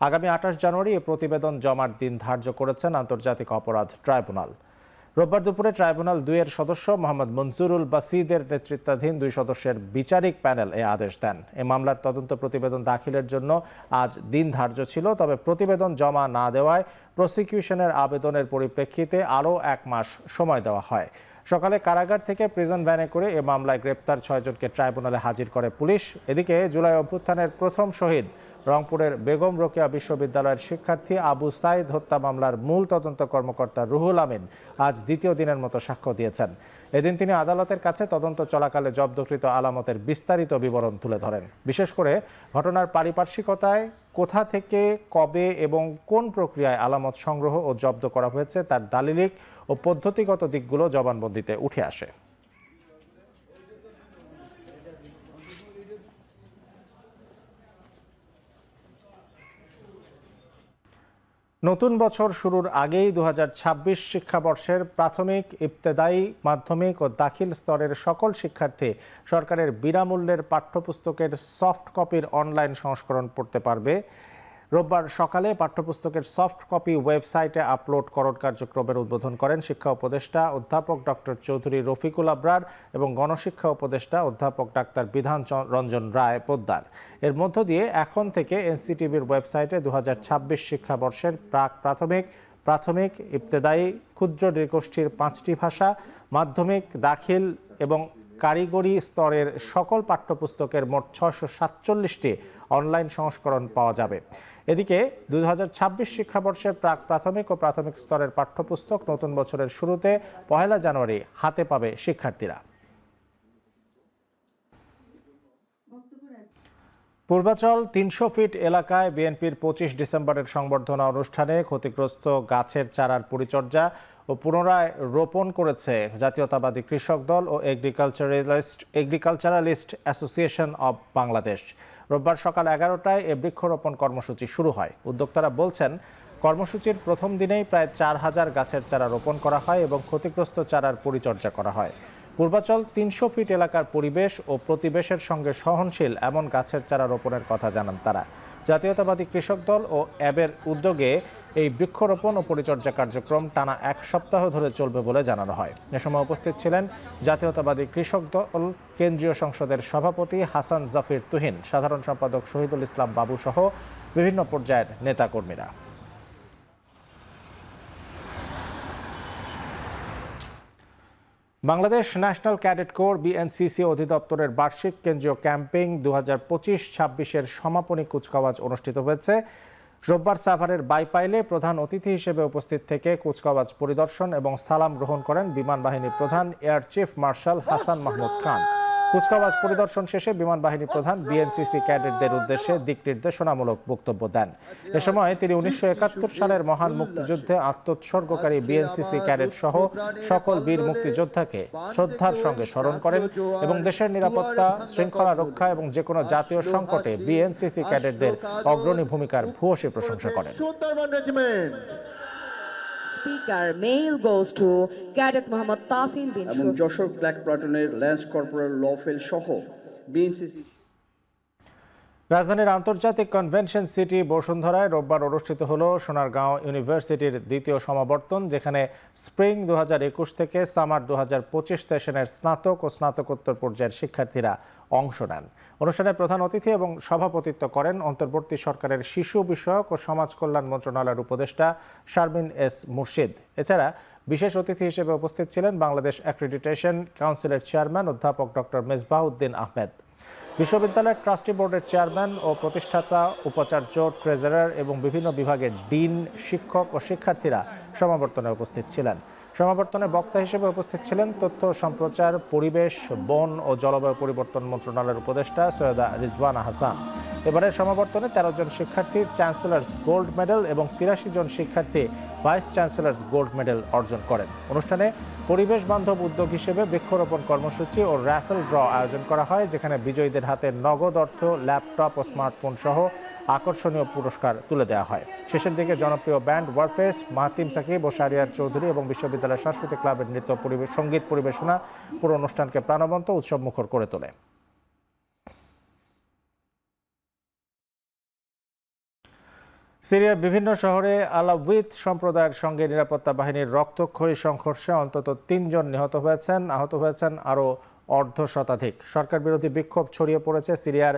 আগামী 28 জানুয়ারি এই প্রতিবেদন জমার দিন ধার্য করেছেন আন্তর্জাতিক অপরাধ ট্রাইব্যুনাল। রোববার দুপুরে ট্রাইব্যুনাল 2-এর সদস্য মোহাম্মদ মনজুরুল বাসিদের নেতৃত্বাধীন 2 সদস্যের বিচারিক প্যানেল এ আদেশ দেন। এ মামলার তদন্ত প্রতিবেদন দাখিলের জন্য আজ দিন ধার্য ছিল, তবে প্রতিবেদন জমা না দেওয়ায় প্রসিকিউশনের আবেদনের পরিপ্রেক্ষিতে আরও 1 মাস সময় দেওয়া হয়। সকালে কারাগার থেকে প্রিজন ভ্যানে করে এ মামলায় গ্রেপ্তার 6 জনকে ট্রাইব্যুনালে হাজির করে পুলিশ। এদিকে জুলাই অভ্যুত্থানের প্রথম শহীদ রংপুরের বেগম রোকেয়া বিশ্ববিদ্যালয়ের শিক্ষার্থী আবু সাইদ হত্যা মামলার মূল তদন্ত কর্মকর্তা রুহুল আমিন আজ দ্বিতীয় দিনের মতো সাক্ষ্য দিয়েছেন। এদিন তিনি আদালতের কাছে তদন্ত চলাকালে জব্দকৃত আলামতের বিস্তারিত বিবরণ তুলে ধরেন। বিশেষ করে ঘটনার পারিপার্শ্বিকতায়, কোথা থেকে, কবে এবং কোন প্রক্রিয়ায় আলামত সংগ্রহ ও জব্দ করা হয়েছে তার দালিলিক ও পদ্ধতিগত দিকগুলো জবানবন্দিতে উঠে আসে। নতুন বছর শুরুর আগেই 2026 শিক্ষাবর্ষের প্রাথমিক, ইবতেদায়ী, মাধ্যমিক ও দাখিল স্তরের সকল শিক্ষার্থী সরকারের বিনামূল্যের পাঠ্যপুস্তকের সফট কপির অনলাইন সংস্করণ পড়তে পারবে। রোববার সকালে পাঠ্যপুস্তকের সফট কপি ওয়েবসাইটে আপলোডকরণ কার্যক্রমের উদ্বোধন করেন শিক্ষা উপদেষ্টা অধ্যাপক ডক্টর চৌধুরী রফিকুল আবরার এবং গণশিক্ষা উপদেষ্টা অধ্যাপক ডাক্তার বিধান রঞ্জন রায় পোদ্দার। এর মধ্য দিয়ে এখন থেকে এনসিটিভির ওয়েবসাইটে 2026 শিক্ষাবর্ষের প্রাথমিক, ইবতেদায়ী, ক্ষুদ্র নৃগোষ্ঠীর 5টি ভাষা, মাধ্যমিক, দাখিল এবং কারিগরি স্তরের সকল পাঠ্যপুস্তকের মোট 647টি অনলাইন সংস্করণ পাওয়া যাবে। এদিকে 2026 শিক্ষাবর্ষের প্রাথমিক ও প্রাথমিক স্তরের পাঠ্যপুস্তক নতুন বছরের শুরুতে 1 জানুয়ারি হাতে পাবে শিক্ষার্থীরা। পূর্বাচল 300 ফিট এলাকায় বিএনপির 25 ডিসেম্বরের সংবর্ধনা অনুষ্ঠানে ক্ষতিগ্রস্ত গাছের চারার পরিচর্যা ও পুনরায় রোপণ করেছে জাতীয়তাবাদী কৃষক দল ও এগ্রিকালচারালিস্ট অ্যাসোসিয়েশন অব বাংলাদেশ। রোববার সকাল 11টায় এ বৃক্ষরোপণ কর্মসূচি শুরু হয়। উদ্যোক্তারা বলছেন, কর্মসূচির প্রথম দিনেই প্রায় 4000 গাছের চারা রোপণ করা হয় এবং ক্ষতিগ্রস্ত চারার পরিচর্যা করা হয়। পূর্বাচল 300 ফিট এলাকার পরিবেশ ও প্রতিবেশের সঙ্গে সহনশীল এমন গাছের চারা রোপণের কথা জানান তারা। জাতীয়তাবাদী কৃষক দল ও অ্যাবের উদ্যোগে এই বৃক্ষরোপণ ও পরিচর্যা কার্যক্রম টানা 1 সপ্তাহ ধরে চলবে বলে জানানো হয়। এ সময় উপস্থিত ছিলেন জাতীয়তাবাদী কৃষক দল কেন্দ্রীয় সংসদের সভাপতি হাসান জাফির তুহিন, সাধারণ সম্পাদক শহীদুল ইসলাম বাবু সহ বিভিন্ন পর্যায়ের নেতাকর্মীরা। Bangladesh national cadet corps BNCC অধিদপ্তরের বার্ষিক কেন্দ্রীয় ক্যাম্পিং 2025-26-এর সমাপনী কুচকাওয়াজ অনুষ্ঠিত হয়েছে। রোববার সাভারের বাইপাইলে প্রধান অতিথি হিসেবে উপস্থিত থেকে কুচকাওয়াজ পরিদর্শন এবং সালাম গ্রহণ করেন বিমান বাহিনী প্রধান air chief marshal Hasan Mahmud Khan. কুচকাওয়াজ পরিদর্শন শেষে বিমান বাহিনী প্রধান বিএনসিসি ক্যাডেটদের উদ্দেশ্যে দিক নির্দেশনামূলক বক্তব্য দেন। এ সময় তিনি 1971 সালের মহান মুক্তিযুদ্ধে আত্মোৎসর্গকারী বিএনসিসি ক্যাডেট সহ সকল বীর মুক্তিযোদ্ধাকে শ্রদ্ধার সঙ্গে স্মরণ করেন এবং দেশের নিরাপত্তা, শৃঙ্খলা রক্ষা এবং যে কোনো জাতীয় সংকটে বিএনসিসি ক্যাডেটদের অগ্রণী ভূমিকার ভূয়সী প্রশংসা করেন। Speaker mail goes to Cadet Mohammad Tasin bin এবং যশোর ব্ল্যাক প্লাটুনের ল্যান্স কর্পোরাল লফেল সহ বিএনসিসি। রাজধানীর আন্তর্জাতিক কনভেনশন সিটি বসুন্ধরায় রোববার অনুষ্ঠিত হলো সোনারগাঁও ইউনিভার্সিটির দ্বিতীয় সমাবর্তন, যেখানে স্প্রিং 2021 থেকে সামার 2025 সেশনের স্নাতক ও স্নাতকোত্তর পর্যায়ের শিক্ষার্থীরা অংশ নেন। অনুষ্ঠানে প্রধান অতিথি এবং সভাপতিত্ব করেন অন্তর্বর্তী সরকারের শিশু বিষয়ক ও সমাজ কল্যাণ মন্ত্রণালয়ের উপদেষ্টা শারমিন এস মুর্শিদ। এছাড়া বিশেষ অতিথি হিসেবে উপস্থিত ছিলেন বাংলাদেশ অ্যাক্রিডিটেশন কাউন্সিলের চেয়ারম্যান অধ্যাপক ডক্টর মেজবাহউদ্দিন আহমেদ। বিশ্ববিদ্যালয়ের ট্রাস্টি বোর্ডের চেয়ারম্যান ও প্রতিষ্ঠাতা, উপাচার্য, ট্রেজারার এবং বিভিন্ন বিভাগের ডিন, শিক্ষক ও শিক্ষার্থীরা সমাবর্তনে উপস্থিত ছিলেন। সমাবর্তনে বক্তা হিসেবে উপস্থিত ছিলেন তথ্য সম্প্রচার, পরিবেশ, বন ও জলবায়ু পরিবর্তন মন্ত্রণালয়ের উপদেষ্টা সৈয়দা রিজওয়ানা হাসান। এবারের সমাবর্তনে 13 জন শিক্ষার্থী চ্যান্সেলর্স গোল্ড মেডেল এবং 83 জন শিক্ষার্থী ভাইস চ্যান্সেলর্স গোল্ড মেডেল অর্জন করেন। অনুষ্ঠানে পরিবেশ বান্ধব উদ্যোগ হিসেবে বৃক্ষরোপণ কর্মসূচি ও র্যাফেল ড্র আয়োজন করা হয়, যেখানে বিজয়ীদের হাতে নগদ অর্থ, ল্যাপটপ ও স্মার্টফোন সহ আকর্ষণীয় পুরস্কার তুলে দেওয়া হয়। শেষের দিকে জনপ্রিয় ব্যান্ড ওয়ারফেস, মাহাতিম সাকিব ও শাহরিয়ার চৌধুরী এবং বিশ্ববিদ্যালয় সাংস্কৃতিক ক্লাবের সঙ্গীত পরিবেশনা পুরো অনুষ্ঠানকে প্রাণবন্ত উৎসব মুখর করে তোলে। সিরিয়ার বিভিন্ন শহরে আলাউইত সম্প্রদায়ের সঙ্গে নিরাপত্তা বাহিনীর রক্তক্ষয়ী সংঘর্ষে অন্তত ৩ জন নিহত হয়েছেন, আহত হয়েছেন আরও অর্ধশতাধিক। সরকার বিরোধী বিক্ষোভ ছড়িয়ে পড়েছে সিরিয়ার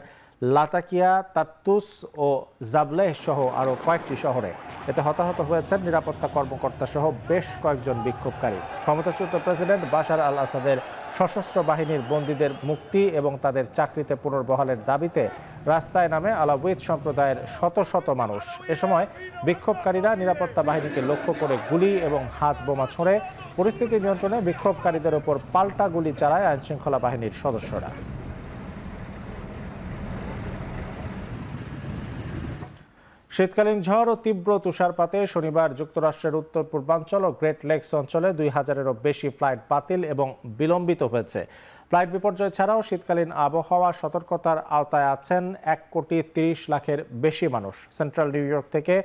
লাতাকিয়া, তার্তুস ও জাবলেহ সহ আরও কয়েকটি শহরে। এতে হতাহত হয়েছেন নিরাপত্তা কর্মকর্তা সহ বেশ কয়েকজন বিক্ষোভকারী। ক্ষমতাচ্যুত প্রেসিডেন্ট বাশার আল আসাদের সশস্ত্র বাহিনীর বন্দীদের মুক্তি এবং তাদের চাকরিতে পুনর্বহালের দাবিতে রাস্তায় নামে আলাউইত সম্প্রদায়ের শত শত মানুষ। এ সময় বিক্ষোভকারীরা নিরাপত্তা বাহিনীকে লক্ষ্য করে গুলি এবং হাত বোমা ছোড়ে। পরিস্থিতি নিয়ন্ত্রণে বিক্ষোভকারীদের ওপর পাল্টা গুলি চালায় আইনশৃঙ্খলা বাহিনীর সদস্যরা। শীতকালীন ঝড় ও তীব্র তুষারপাতে শনিবার যুক্তরাষ্ট্রের উত্তর পূর্বাঞ্চল ও গ্রেট লেকস অঞ্চলে ২,০০০-এরও বেশি ফ্লাইট বাতিল এবং বিলম্বিত হয়েছে। ফ্লাইট বিপর্যয় ছাড়াও শীতকালীন আবহাওয়া সতর্কতার আওতায় আছেন ১,৩০,০০,০০০-এর বেশি মানুষ। সেন্ট্রাল নিউ ইয়র্ক থেকে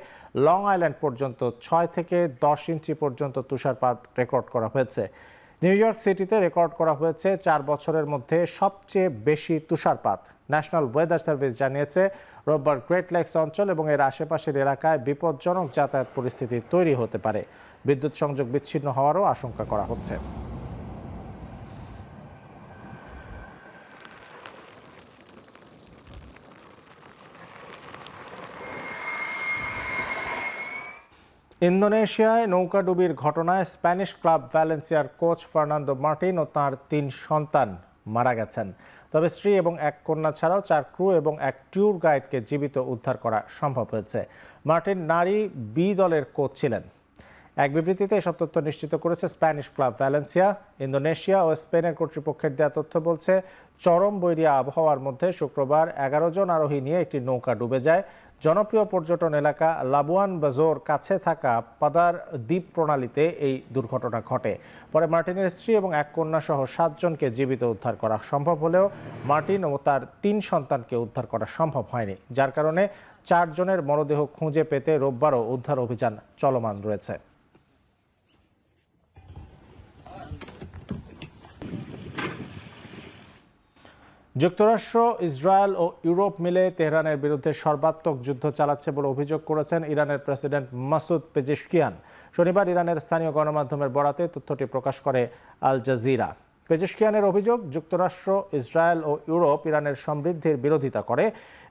লং আইল্যান্ড পর্যন্ত ৬ থেকে ১০ ইঞ্চি পর্যন্ত তুষারপাত রেকর্ড করা হয়েছে। নিউ ইয়র্ক সিটিতে রেকর্ড করা হয়েছে ৪ বছরের মধ্যে সবচেয়ে বেশি তুষারপাত। ন্যাশনাল ওয়েদার সার্ভিস জানিয়েছে রোববার গ্রেট লেকস অঞ্চল এবং এর আশেপাশের এলাকায় বিপজ্জনক যাতায়াত পরিস্থিতি তৈরি হতে পারে। বিদ্যুৎ সংযোগ বিচ্ছিন্ন হওয়ারও আশঙ্কা করা হচ্ছে। ইন্দোনেশিয়ায় নৌকাডুবির ঘটনায় স্প্যানিশ ক্লাব ভ্যালেন্সিয়ার কোচ ফার্নান্দো মার্টিন ও তাঁর ৩ সন্তান মারা গেছেন। তবে স্ত্রী এবং এক কন্যা ছাড়াও ৪ ক্রু এবং এক ট্যুর গাইডকে জীবিত উদ্ধার করা সম্ভব হয়েছে। মার্টিন নারী বি দলের কোচ ছিলেন। এক বিবৃতিতে এসব তথ্য নিশ্চিত করেছে স্প্যানিশ ক্লাব ভ্যালেন্সিয়া। ইন্দোনেশিয়া ও স্পেনের কর্তৃপক্ষের দেওয়া তথ্য বলছে, চরম বৈরী আবহাওয়ার মধ্যে শুক্রবার ১১ জন আরোহী নিয়ে একটি নৌকা ডুবে যায়। জনপ্রিয় পর্যটন এলাকা লাবুয়ান বাজোর কাছে থাকা পাদার দ্বীপ প্রণালীতে এই দুর্ঘটনা ঘটে। পরে মার্টিনের স্ত্রী এবং এক কন্যা সহ ৭ জনকে জীবিত উদ্ধার করা সম্ভব হলেও মার্টিন ও তার ৩ সন্তানকে উদ্ধার করা সম্ভব হয়নি, যার কারণে ৪ জনের মরদেহ খুঁজে পেতে রোববারও উদ্ধার অভিযান চলমান রয়েছে। যুক্তরাষ্ট্র, ইসরায়েল ও ইউরোপ মিলে তেহরানের বিরুদ্ধে সর্বাত্মক যুদ্ধ চালাচ্ছে বলে অভিযোগ করেছেন ইরানের প্রেসিডেন্ট মাসুদ পেজেশকিয়ান। শনিবার ইরানের স্থানীয় গণমাধ্যমের বরাতে তথ্যটি প্রকাশ করে আল জাজিরা। পেজেশকিয়ানের অভিযোগ, যুক্তরাষ্ট্র, ইসরায়েল ও ইউরোপ ইরানের সমৃদ্ধির বিরোধিতা করে।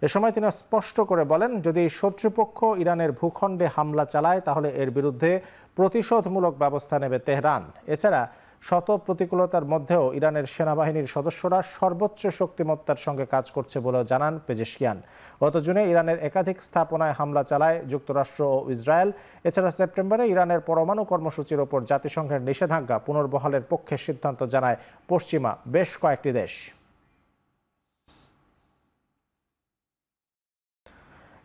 এ সময় তিনি স্পষ্ট করে বলেন, যদি শত্রুপক্ষ ইরানের ভূখণ্ডে হামলা চালায় তাহলে এর বিরুদ্ধে প্রতিশোধমূলক ব্যবস্থা নেবে তেহরান। এছাড়া শত প্রতিকূলতার মধ্যেও ইরানের সেনাবাহিনীর সদস্যরা সর্বোচ্চ শক্তিমত্তার সঙ্গে কাজ করছে বলেও জানান পেজেশকিয়ান। গত জুনে ইরানের একাধিক স্থাপনায় হামলা চালায় যুক্তরাষ্ট্র ও ইসরায়েল। এছাড়া সেপ্টেম্বরে ইরানের পরমাণু কর্মসূচির ওপর জাতিসংঘের নিষেধাজ্ঞা পুনর্বহালের পক্ষে সিদ্ধান্ত জানায় পশ্চিমা বেশ কয়েকটি দেশ।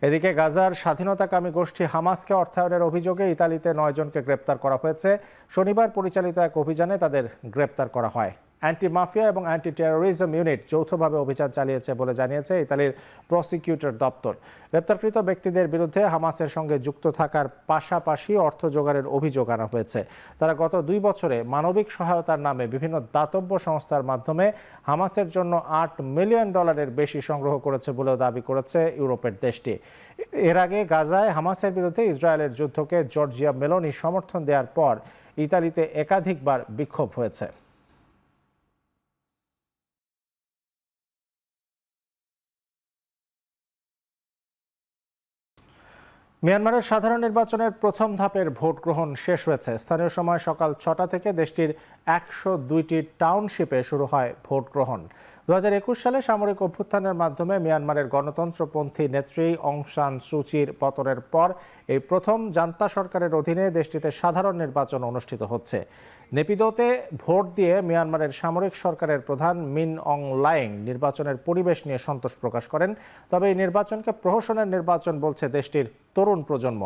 এদিকে গাজার স্বাধীনতাকামী গোষ্ঠী হামাসকে অর্থায়নের অভিযোগে ইতালিতে ৯ জনকে গ্রেপ্তার করা হয়েছে। শনিবার পরিচালিত এক অভিযানে তাদের গ্রেপ্তার করা হয়। অ্যান্টি মাফিয়া এবং অ্যান্টি টেরোরিজম ইউনিট যৌথভাবে অভিযান চালিয়েছে বলে জানিয়েছে ইতালির প্রসিকিউটর দপ্তর। গ্রেপ্তারকৃত ব্যক্তিদের বিরুদ্ধে হামাসের সঙ্গে যুক্ত থাকার পাশাপাশি অর্থ জোগাড়ের অভিযোগ আনা হয়েছে। তারা গত ২ বছরে মানবিক সহায়তার নামে বিভিন্ন দাতব্য সংস্থার মাধ্যমে হামাসের জন্য $৮ মিলিয়ন বেশি সংগ্রহ করেছে বলেও দাবি করেছে ইউরোপের দেশটি। এর আগে গাজায় হামাসের বিরুদ্ধে ইসরায়েলের যুদ্ধকে জর্জিয়া মেলোনি সমর্থন দেওয়ার পর ইতালিতে একাধিকবার বিক্ষোভ হয়েছে। মিয়ানমারের সাধারণ নির্বাচনের প্রথম ধাপের ভোট গ্রহণ শেষ হয়েছে। স্থানীয় সময় সকাল ৬টা থেকে দেশটির ১০২টি টাউনশিপে শুরু হয় ভোট গ্রহণ। ২০২১ সালে সামরিক অভ্যুত্থানের মাধ্যমে মিয়ানমারের গণতন্ত্রপন্থী নেত্রী অং সান সুচির পতনের পর এই প্রথম জান্তা সরকারের অধীনে দেশটিতে সাধারণ নির্বাচন অনুষ্ঠিত হচ্ছে। নেপিদোতে ভোট দিয়ে মিয়ানমারের সামরিক সরকারের প্রধান মিন অং লাইং নির্বাচনের পরিবেশ নিয়ে সন্তোষ প্রকাশ করেন। তবে এই নির্বাচনকে প্রহসনের নির্বাচন বলছে দেশটির তরুণ প্রজন্ম।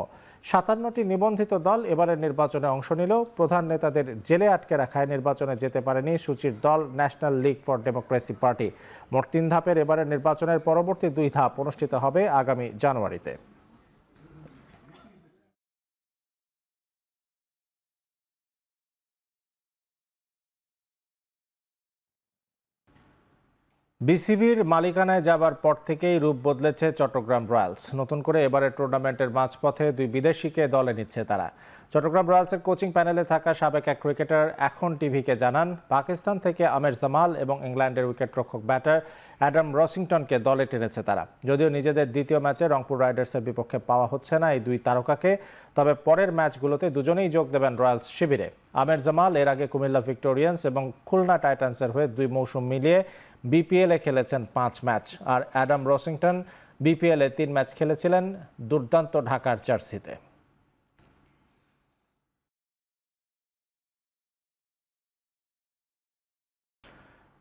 ৫৭টি নিবন্ধিত দল এবারের নির্বাচনে অংশ নিলেও প্রধান নেতাদের জেলে আটকে রাখায় নির্বাচনে যেতে পারেনি সুচির দল national League for democracy party. মোট ৩ ধাপের এবারের নির্বাচনের পরবর্তী ২ ধাপ অনুষ্ঠিত হবে আগামী জানুয়ারিতে। বিসিবির মালিকানায় যাবার পর থেকেই রূপ বদলেছে চট্টগ্রাম রয়্যালস। নতুন করে এবারের টুর্নামেন্টের মাঝপথে 2 বিদেশিকে দলে নিচ্ছে তারা। চট্টগ্রাম রয়্যালসের কোচিং প্যানেলে থাকা সাবেক এক ক্রিকেটার এখন টিভিকে জানান, পাকিস্তান থেকে আমের জামাল এবং ইংল্যান্ডের উইকেটরক্ষক ব্যাটার অ্যাডাম রসিংটনকে দলে টেনেছে তারা। যদিও নিজেদের দ্বিতীয় ম্যাচে রংপুর রাইডার্সের বিপক্ষে পাওয়া হচ্ছে না এই 2 তারকাকে, তবে পরের ম্যাচগুলোতে দুজনেই যোগ দেবেন রয়্যালস শিবিরে। আমের জামাল এর আগে কুমিল্লা ভিক্টোরিয়ান্স এবং খুলনা টাইটান্সের হয়ে 2 মৌসুম মিলিয়ে বিপিএলে খেলেছেন 5 ম্যাচ, আর অ্যাডাম রসিংটন বিপিএলে 3 ম্যাচ খেলেছিলেন দুর্দান্ত ঢাকার জার্সিতে।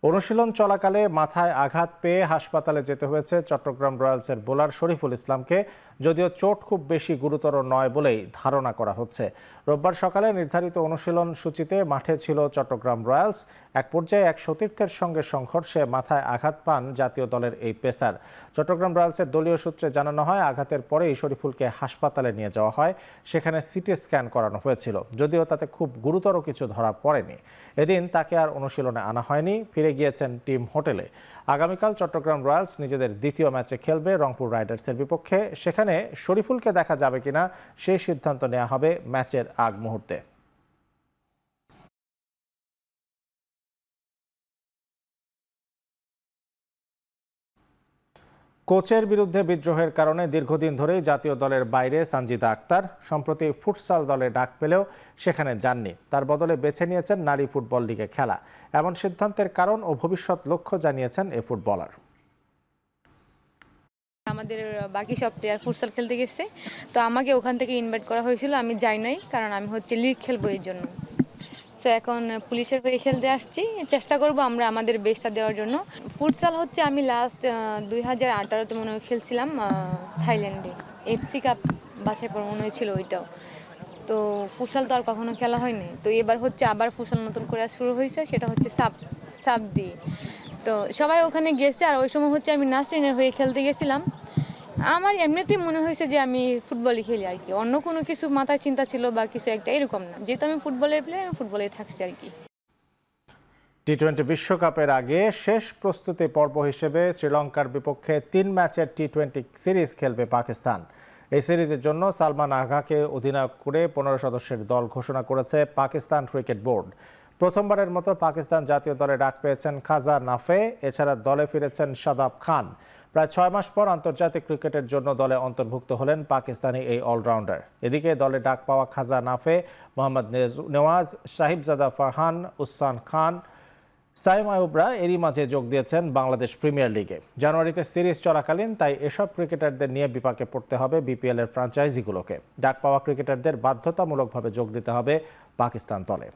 অনুশীলন চলাকালে মাথায় আঘাত পেয়ে হাসপাতালে যেতে হয়েছে চট্টগ্রাম রয়্যালসের বোলার শরীফুল ইসলামকে, যদিও চোট খুব বেশি গুরুতর নয় বলেই ধারণা করা হচ্ছে। রোববার সকালে নির্ধারিত অনুশীলন সূচিতে মাঠে ছিল চট্টগ্রাম রয়্যালস। এক পর্যায়ে এক সতীর্থের সঙ্গে সংঘর্ষে মাথায় আঘাত পান জাতীয় দলের এই পেসার। চট্টগ্রাম রয়্যালসের দলীয় সূত্রে জানানো হয়, আঘাতের পরেই শরীফুলকে হাসপাতালে নিয়ে যাওয়া হয়। সেখানে সিটি স্ক্যান করানো হয়েছিল, যদিও তাতে খুব গুরুতর কিছু ধরা পড়েনি। এদিন তাকে আর অনুশীলনে আনা হয়নি, ফিরে গিয়েছেন টিম হোটেলে। আগামীকাল চট্টগ্রাম রয়্যালস নিজেদের দ্বিতীয় ম্যাচে খেলবে রংপুর রাইডার্সের বিপক্ষে। সেখানে শরীফুলকে দেখা যাবে কিনা সেই সিদ্ধান্ত নেওয়া হবে ম্যাচের আগ মুহূর্তে। কোচের বিরুদ্ধে বিদ্রোহের কারণে দীর্ঘদিন ধরেই জাতীয় দলের বাইরে সানজিদা আক্তার। সম্প্রতি ফুটসাল দলে ডাক পেলেও সেখানে যাননি, তার বদলে বেছে নিয়েছেন নারী ফুটবল লিগে খেলা। এমন সিদ্ধান্তের কারণ ও ভবিষ্যৎ লক্ষ্য জানিয়েছেন এ ফুটবলার। আমাদের বাকি সব প্লেয়ার ফুটসাল খেলতে গেছে, তো আমাকে ওখান থেকে ইনভাইট করা হয়েছিল, আমি যাই নাই, কারণ আমি লিগ খেলবো এই জন্য। সো এখন পুলিশের হয়ে খেলতে আসছি, চেষ্টা করব আমরা আমাদের বেস্টটা দেওয়ার জন্য। ফুটসাল হচ্ছে আমি লাস্ট 2018-তে মনে হয় খেলছিলাম থাইল্যান্ডে, এফসি কাপ বাছাই পর মনে হয়েছিল ওইটাও। তো ফুটসাল তো আর কখনো খেলা হয়নি, তো এবার হচ্ছে আবার ফুটসাল নতুন করে শুরু হয়েছে, সেটা হচ্ছে সাব দিয়ে। তো সবাই ওখানে গেছে, আর ওই সময় হচ্ছে আমি নাসরিনের হয়ে খেলতে গেছিলাম। আমার এমনিতেই মনে হয়েছে যে আমি ফুটবলই খেলি আর কি, অন্য কোনো কিছু মাথায় চিন্তা ছিল বা কিছু একটা এরকম না। যেহেতু আমি ফুটবলের প্লেয়ার, আমি ফুটবলেই থাকছি আর কি। টি-20 বিশ্বকাপের আগে শেষ প্রস্তুতি পর্ব হিসেবে শ্রীলঙ্কার বিপক্ষে 3 ম্যাচের টি-20 সিরিজ খেলবে পাকিস্তান। এই সিরিজের জন্য সালমান আঘাকে অধিনায়ক করে 15 সদস্যের দল ঘোষণা করেছে পাকিস্তান ক্রিকেট বোর্ড। প্রথমবারের মতো পাকিস্তান জাতীয় দলে ডাক পেয়েছেন খাজা নাফে, এছাড়া দলে ফিরেছেন শাদাব খান। প্রায় 6 মাস পর আন্তর্জাতিক ক্রিকেটের জন্য দলে অন্তর্ভুক্ত হলেন পাকিস্তানি এই অলরাউন্ডার। এদিকে দলে ডাক পাওয়া খাজা নাফে, মোহাম্মদ নেওয়াজ, সাহিবজাদা ফারহান, উসান খান, সাইম আয়ুবরা এরই মাঝে যোগ দিয়েছেন বাংলাদেশ প্রিমিয়ার লিগে। জানুয়ারিতে সিরিজ চলাকালীন তাই এসব ক্রিকেটারদের নিয়ে বিপাকে পড়তে হবে বিপিএল এর ফ্র্যাঞ্চাইজিগুলোকে। ডাক পাওয়া ক্রিকেটারদের বাধ্যতামূলকভাবে যোগ দিতে হবে পাকিস্তান দলে।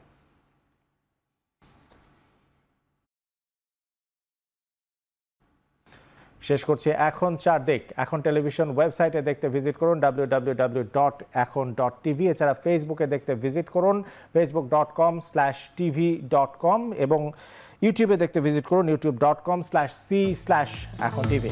শেষ করছি এখন 4 দিক। এখন টেলিভিশন ওয়েবসাইটে দেখতে ভিজিট করুন www.ekhon.tv। এছাড়া ফেসবুকে দেখতে ভিজিট করুন facebook.com/tv.com এবং ইউটিউবে দেখতে ভিজিট করুন youtube.com/c/ekhon tv।